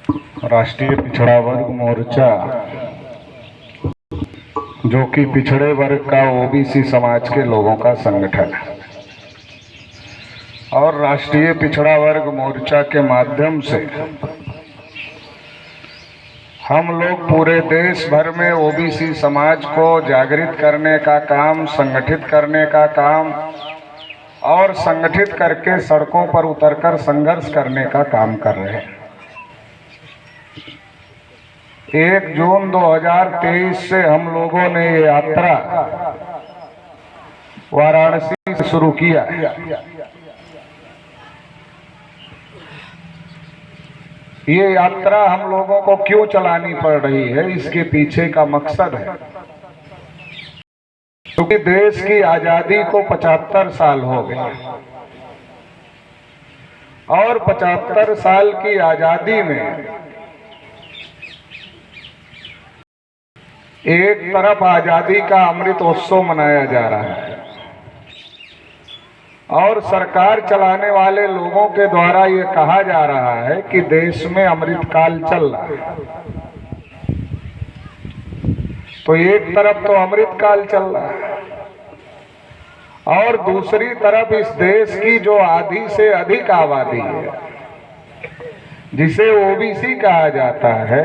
राष्ट्रीय पिछड़ा वर्ग मोर्चा, जो कि पिछड़े वर्ग का ओबीसी समाज के लोगों का संगठन है, और राष्ट्रीय पिछड़ा वर्ग मोर्चा के माध्यम से हम लोग पूरे देश भर में ओबीसी समाज को जागृत करने का काम, संगठित करने का काम और संगठित करके सड़कों पर उतरकर संघर्ष करने का काम कर रहे हैं। 1 जून 2023 से हम लोगों ने ये यात्रा वाराणसी से शुरू किया है। ये यात्रा हम लोगों को क्यों चलानी पड़ रही है, इसके पीछे का मकसद है क्योंकि देश की आजादी को 75 साल हो गए और 75 साल की आजादी में एक तरफ आजादी का अमृत उत्सव मनाया जा रहा है और सरकार चलाने वाले लोगों के द्वारा ये कहा जा रहा है कि देश में अमृत काल चल रहा है। तो एक तरफ तो अमृत काल चल रहा है और दूसरी तरफ इस देश की जो आधी से अधिक आबादी है, जिसे ओबीसी कहा जाता है,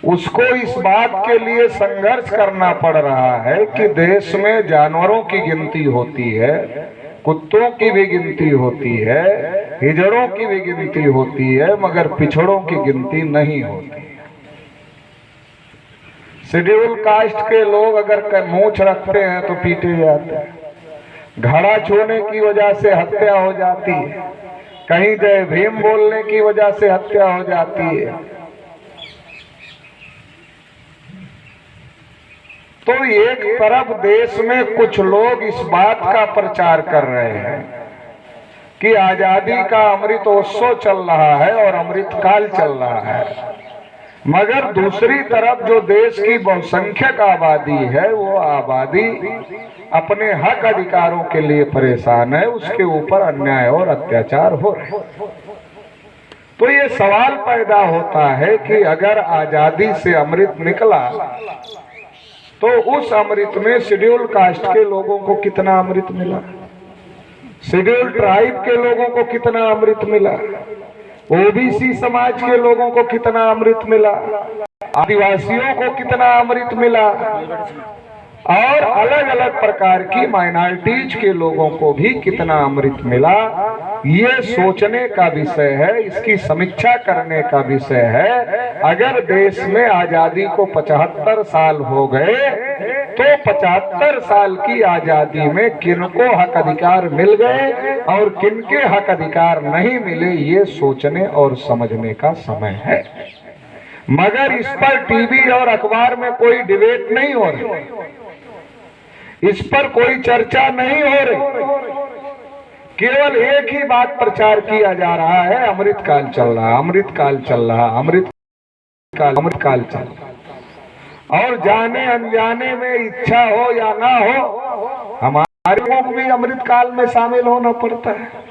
उसको इस बात के लिए संघर्ष करना पड़ रहा है कि देश में जानवरों की गिनती होती है, कुत्तों की भी गिनती होती है, हिजड़ों की भी गिनती होती है, मगर पिछड़ों की गिनती नहीं होती। शेड्यूल कास्ट के लोग अगर मूंछ रखते हैं तो पीटे जाते हैं, घड़ा छूने की वजह से हत्या हो जाती है, कहीं जय भीम बोलने की वजह से हत्या हो जाती है। तो एक तरफ देश में कुछ लोग इस बात का प्रचार कर रहे हैं कि आजादी का अमृतोत्सव चल रहा है और अमृत काल चल रहा है, मगर दूसरी तरफ जो देश की बहुसंख्यक आबादी है, वो आबादी अपने हक अधिकारों के लिए परेशान है, उसके ऊपर अन्याय और अत्याचार हो रहे हैं। तो ये सवाल पैदा होता है कि अगर आजादी से अमृत निकला तो उस अमृत में शेड्यूल कास्ट के लोगों को कितना अमृत मिला, शेड्यूल ट्राइब के लोगों को कितना अमृत मिला, ओबीसी समाज के लोगों को कितना अमृत मिला, आदिवासियों को कितना अमृत मिला और अलग अलग प्रकार की माइनॉरिटीज के लोगों को भी कितना अमृत मिला, ये सोचने का विषय है, इसकी समीक्षा करने का विषय है। अगर देश में आजादी को 75 साल हो गए तो 75 साल की आजादी में किनको हक अधिकार मिल गए और किनके हक अधिकार नहीं मिले, ये सोचने और समझने का समय है। मगर इस पर टीवी और अखबार में कोई डिबेट नहीं हो रही, इस पर कोई चर्चा नहीं हो रही, केवल एक ही बात प्रचार किया जा रहा है, अमृत काल चल रहा, अमृत काल चल रहा, अमृत काल चल रहा। और जाने अनजाने में, इच्छा हो या ना हो, हमारे को भी अमृत काल में शामिल होना पड़ता है।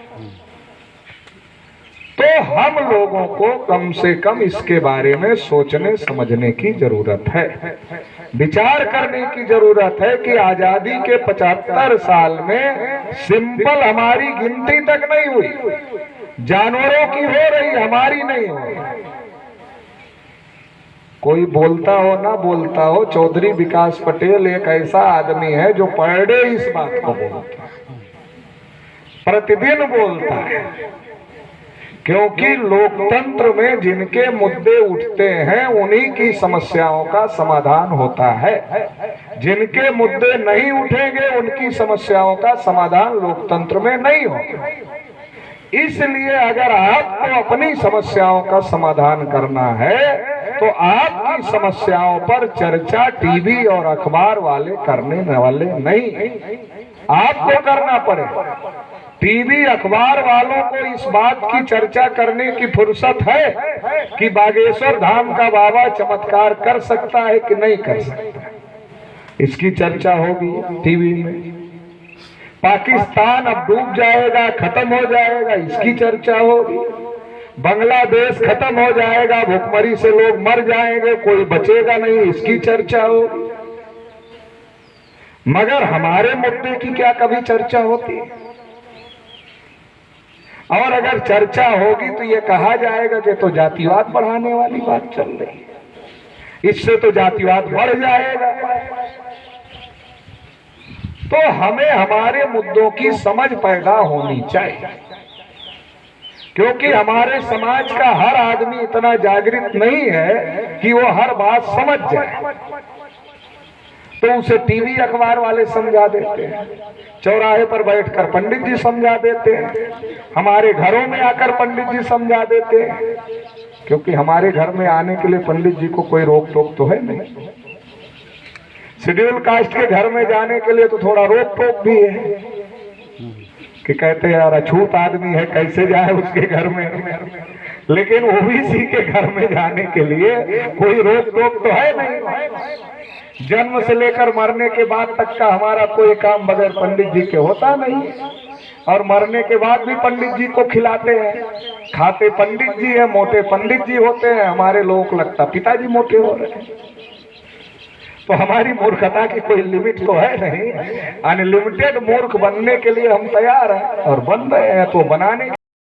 तो हम लोगों को कम से कम इसके बारे में सोचने समझने की जरूरत है, विचार करने की जरूरत है कि आजादी के 75 साल में सिंपल हमारी गिनती तक नहीं हुई, जानवरों की हो रही, हमारी नहीं हो रही। कोई बोलता हो ना बोलता हो, चौधरी विकास पटेल एक ऐसा आदमी है जो पर डे इस बात को बोलता है, प्रतिदिन बोलता है, क्योंकि लोकतंत्र में जिनके मुद्दे उठते हैं उन्हीं की समस्याओं का समाधान होता है, जिनके मुद्दे नहीं उठेंगे उनकी समस्याओं का समाधान लोकतंत्र में नहीं होगा। इसलिए अगर आपको अपनी समस्याओं का समाधान करना है तो आपकी समस्याओं पर चर्चा टीवी और अखबार वाले करने वाले नहीं, आपको करना पड़ेगा। टीवी अखबार वालों को इस बात की चर्चा करने की फुर्सत है कि बागेश्वर धाम का बाबा चमत्कार कर सकता है कि नहीं कर सकता, इसकी चर्चा होगी टीवी में। पाकिस्तान अब डूब जाएगा, खत्म हो जाएगा, इसकी चर्चा होगी। बांग्लादेश खत्म हो जाएगा, भूखमरी से लोग मर जाएंगे, कोई बचेगा नहीं, इसकी चर्चा हो। मगर हमारे मुद्दे की क्या कभी चर्चा होती? और अगर चर्चा होगी तो ये कहा जाएगा कि तो जातिवाद बढ़ाने वाली बात चल रही है, इससे तो जातिवाद बढ़ जाएगा। तो हमें हमारे मुद्दों की समझ पैदा होनी चाहिए, क्योंकि हमारे समाज का हर आदमी इतना जागृत नहीं है कि वो हर बात समझ जाए। तो उसे टीवी अखबार वाले समझा देते हैं, चौराहे पर बैठकर पंडित जी समझा देते हैं, हमारे घरों में आकर पंडित जी समझा देते हैं, क्योंकि हमारे घर में आने के लिए पंडित जी को कोई रोक टोक तो है नहीं। शेड्यूल कास्ट के घर में जाने के लिए तो थोड़ा रोक टोक भी है कि कहते हैं यार अछूत आदमी है, कैसे जाए उसके घर में। लेकिन ओबीसी के घर में जाने के लिए कोई रोक टोक तो है नहीं। जन्म से लेकर मरने के बाद तक का हमारा कोई काम बगैर पंडित जी के होता नहीं, और मरने के बाद भी पंडित जी को खिलाते हैं, खाते पंडित जी है, मोटे पंडित जी होते हैं। हमारे लोगों को लगता पिताजी मोटे हो रहे हैं। तो हमारी मूर्खता की कोई लिमिट तो है नहीं। अनलिमिटेड मूर्ख बनने के लिए हम तैयार हैं और बन रहे हैं, तो बनाने